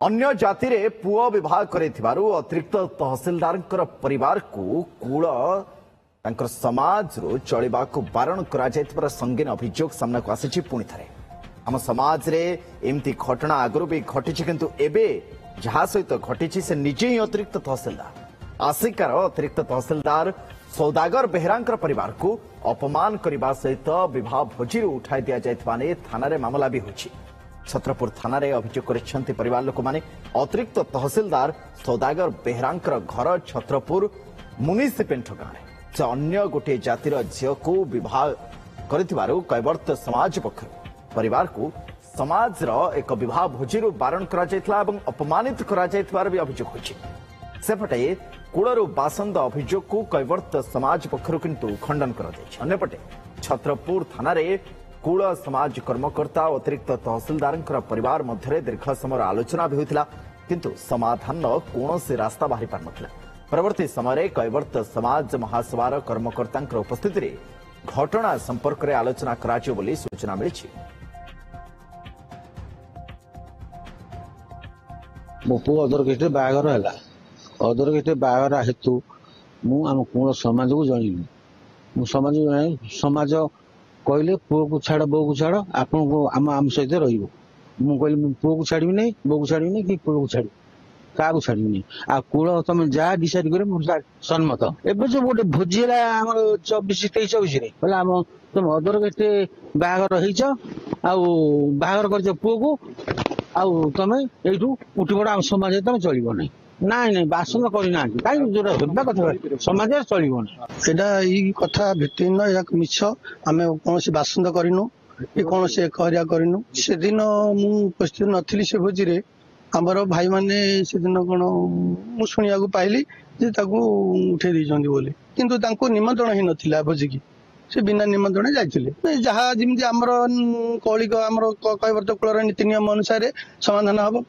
अन्य जाति रे पुओ विवाह करिथिबारु अतिरिक्त तहसीलदार परिवार को कूल समाज रो चलिबा को बारण करा जायतिबार संगीन अभियोग सामना को आसीछि पुणी थरे आम समाज रे एमती घटना आगु भी घटी किंतु एबे जहा सहित घटी से निजे ही अतिरिक्त तहसीलदार आसिकार अतिरिक्त तहसीलदार सौदागर बेहरा परिवार को अपमान करने सहित विवाह भोजी उठाई दि जाने थाना मामला भी होछि। छत्रपुर थाना रे अभियोग कर परिवार लोक माने अतिरिक्त तहसीलदार सौदागर बेहरा घर छत्रपुर मुनिसिपेंट गाँव से अन्य गोटे जातिर झील को विवाह कर कैवर्त समाज पक्ष परिवार को समाज एक विवाह भोजी बारण कर अपमानित कर भी अभियोग होछि। सेपटे कूलर बासंद अभियोग को कैवर्त समाज पक्षर किंतु खंडन करपटे छत्रपुर थाना रे कूल समाज कर्मकर्ता अतिरिक्त तहसीलदार परिवार मध्य दीर्घ समय आलोचना भी होता किंतु समाधान कौन से रास्ता बाहरी पार नथिला। परवर्ती समय कैवर्त समाज महासभार कर्मकर्ता उपस्थिति रे घटना संपर्क में आलोचना कराजियो बोली सूचना मिली। मो पु अदर केस बागर है अदर केस बागर हेतु मुझ कौन समाज को जनइली समाज कहले पुओ को छाड़ बो को छाड़ आपन आम सहित रही पुओ को छाड़ी नहीं बो को छाड़ी नहीं कि पुओ को छाड़ी क्या छाड़ी नहीं आ कूल तुम जहाँ डिसाइड कर सम्मत एवं जो गोटे भोजी है 24-23-24 बोला तुम अदर केटे बाहर बाहर कर पुओ को आउ तुम यू उठी पड़ा आम समाज तुम चलो नहीं नाई नाई बासन करना कहीं जो कथा समाज चलो ये कथा भित्तिहीन या मिछ आम कौन बासंद करनु कि कौन से कार्य करनु से दिन मु उपस्थित नथिली से भोजी रे आमर भाई माने से दिन कौन मु शुणिया पाइली जे ताकू उठे दी बोली किंतु तांको निमंत्रण ही नथिला भोजी की से बिना निमंत्रण जाइए जहाँ जमी आमर कौलिक आमर कैवर्त कूलर नीति नियम अनुसार समाधान हम।